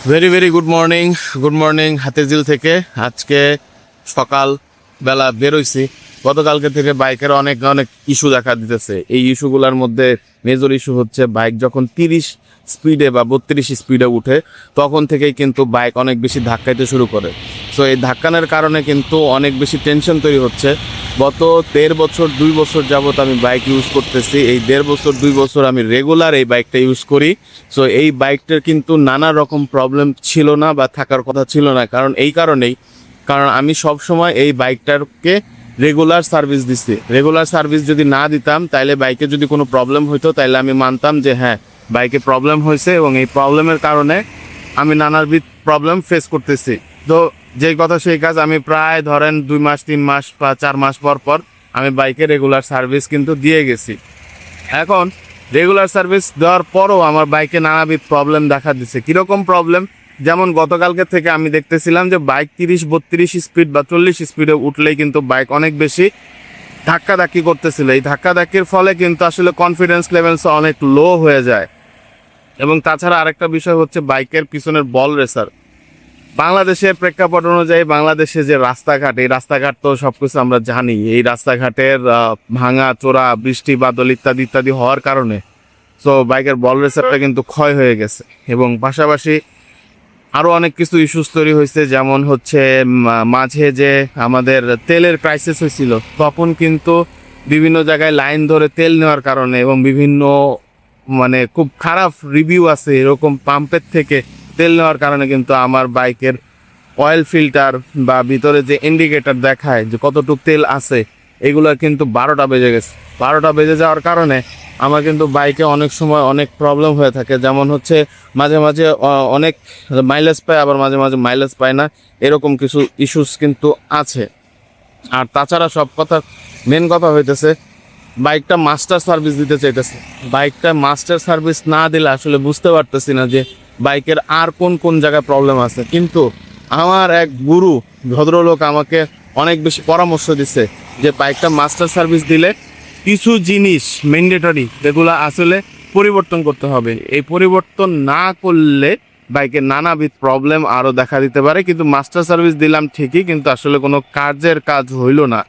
Very very good morning Hatirjheel থেকে। আজকে সকাল বেলা বেরোইছি। গতকালকে থেকে বাইকের অনেক ইস্যু দেখা দিতেছে। এই ইস্যুগুলোর মধ্যে মেজর ইস্যু হচ্ছে বাইক যখন 30 স্পিডে বা 32 স্পিডে উঠে তখন থেকেই কিন্তু বাইক অনেক বেশি ধাক্কাইতে শুরু করে। সো এই ধাক্কানোর কারণে কিন্তু অনেক বেশি টেনশন তৈরি হচ্ছে। গত 1.5 বছর 2 বছর যাবত আমি বাইক ইউজ করতেছি। এই 1.5 বছর 2 বছর আমি রেগুলার এই বাইকটা ইউজ করি। সো এই বাইকটার কিন্তু নানা রকম প্রবলেম ছিল না বা থাকার কথা ছিল না, কারণ আমি সব সময় এই বাইকটাকে রেগুলার সার্ভিস দিচ্ছি। রেগুলার সার্ভিস যদি না দিতাম তাইলে বাইকে যদি কোনো প্রবলেম হইতো তাইলে আমি মানতাম যে হ্যাঁ বাইকে প্রবলেম হয়েছে এবং এই প্রবলেমের কারণে আমি নানাবিধ প্রবলেম ফেস করতেছি। তো যেই কথা সেই কাজ, আমি প্রায় ধরেন 2 মাস 3 মাস বা 4 মাস পর পর আমি বাইকে রেগুলার সার্ভিস কিন্তু দিয়ে গেছি। এখন রেগুলার সার্ভিস দেওয়ার পরও আমার বাইকে নানাবিধ প্রবলেম দেখা দিচ্ছে। কীরকম প্রবলেম? যেমন গতকালকে থেকে আমি দেখতেছিলাম যে বাইক 30-32 স্পিড বা 40 স্পিডে উঠলেই কিন্তু বাইক অনেক বেশি ধাক্কাধাক্কি করতেছিল। এই ধাক্কাধাক্কির ফলে কিন্তু আসলে কনফিডেন্স লেভেলস অনেক লো হয়ে যায়। এবং তাছাড়া আরেকটা বিষয় হচ্ছে বাইকের পিছনের বল রেসার। বাংলাদেশের প্রেক্ষাপট অনুযায়ী বাংলাদেশে যে রাস্তাঘাট, এই রাস্তাঘাট তো সব কিছু আমরা জানি। এই রাস্তাঘাটের ভাঙা চোরা, বৃষ্টি বাদল ইত্যাদি ইত্যাদি হওয়ার কারণে সো বাইকের বল রেসারটা কিন্তু ক্ষয় হয়ে গেছে। এবং পাশাপাশি আরও অনেক কিছু ইস্যুস তৈরি হয়েছে, যেমন হচ্ছে মাঝে যে আমাদের তেলের ক্রাইসিস হয়েছিল তখন কিন্তু বিভিন্ন জায়গায় লাইন ধরে তেল নেওয়ার কারণে এবং বিভিন্ন খুব খারাপ রিভিউ আছে এরকম পাম্পের থেকে তেল নেওয়ার কারণে কিন্তু আমার বাইকের অয়েল ফিল্টার বা ভিতরে যে ইন্ডিকেটর দেখায় যে কতটুকু তেল আছে এগুলো কিন্তু 12টা বেজে গেছে। 12টা বেজে যাওয়ার কারণে আমার কিন্তু বাইকে অনেক সময় অনেক প্রবলেম হয়ে থাকে। যেমন হচ্ছে মাঝে মাঝে অনেক মাইলেজ পায়, আবার মাঝে মাঝে মাইলেজ পায় না, এরকম কিছু ইস্যুস কিন্তু আছে। আর তাছাড়া মেন কথা হইতেছে বাইকটা মাস্টার সার্ভিস দিতে চাইতেছে। বাইকটা মাস্টার সার্ভিস না দিলে আসলে বুঝতে পারতেছি না যে বাইকের আর কোন কোন জায়গায় প্রবলেম আছে। কিন্তু আমার এক গুরু ভদ্রলোক আমাকে অনেক বেশি পরামর্শ দিচ্ছে যে বাইকটা মাস্টার সার্ভিস দিলে কিছু জিনিস ম্যান্ডেটরি যেগুলো আসলে পরিবর্তন করতে হবে। এই পরিবর্তন না করলে বাইকের নানাবিধ প্রবলেম আরও দেখা দিতে পারে। কিন্তু মাস্টার সার্ভিস দিলাম ঠিকই, কিন্তু আসলে কোনো কাজ হইল না।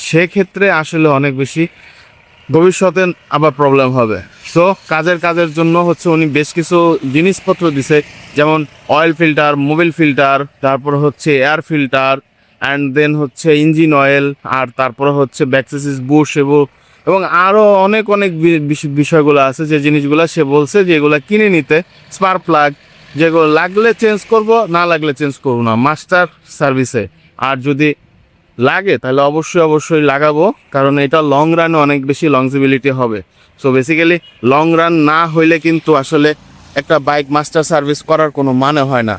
সেক্ষেত্রে আসলে অনেক বেশি ভবিষ্যতে আবার প্রবলেম হবে। সো কাজের জন্য হচ্ছে উনি বেশ কিছু জিনিসপত্র দিছে, যেমন অয়েল ফিল্টার, মোবিল ফিল্টার, তারপর হচ্ছে এয়ার ফিল্টার, অ্যান্ড দেন হচ্ছে ইঞ্জিন অয়েল, আর তারপরে হচ্ছে ব্যাকসেসিস বুশ এবং আরও অনেক বিষয়গুলো আছে যে জিনিসগুলো সে বলছে যে এগুলো কিনে নিতে। স্পার্ক প্লাগ যেগুলো লাগলে চেঞ্জ করব, না লাগলে চেঞ্জ করব না মাস্টার সার্ভিসে। আর যদি লাগে তাহলে অবশ্যই লাগাবো, কারণ এটা লং রানে অনেক বেশি লংজিবিলিটি হবে। সো বেসিক্যালি লং রান না হইলে কিন্তু আসলে একটা বাইক মাস্টার সার্ভিস করার কোনো মানে হয় না।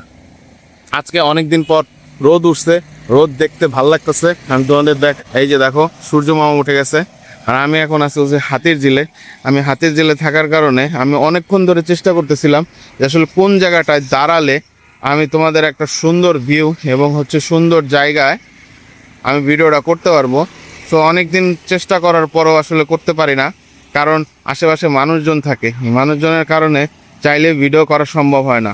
আজকে অনেক দিন পর রোদ উঠছে, রোদ দেখতে ভাল লাগতেছে। আমি তোমাদের এই যে দেখো সূর্য মামা উঠে গেছে। আর আমি এখন আছি হচ্ছে হাতিরঝিলে। আমি হাতিরঝিলে থাকার কারণে আমি অনেকক্ষণ ধরে চেষ্টা করতেছিলাম যে আসলে কোন জায়গাটায় দাঁড়ালে আমি তোমাদের একটা সুন্দর ভিউ এবং হচ্ছে সুন্দর জায়গায় আমি ভিডিওটা করতে পারবো। সো অনেক দিন চেষ্টা করার পরও আসলে করতে পারি না, কারণ আশেপাশে মানুষজন থাকে। মানুষজনের কারণে চাইলে ভিডিও করা সম্ভব হয় না।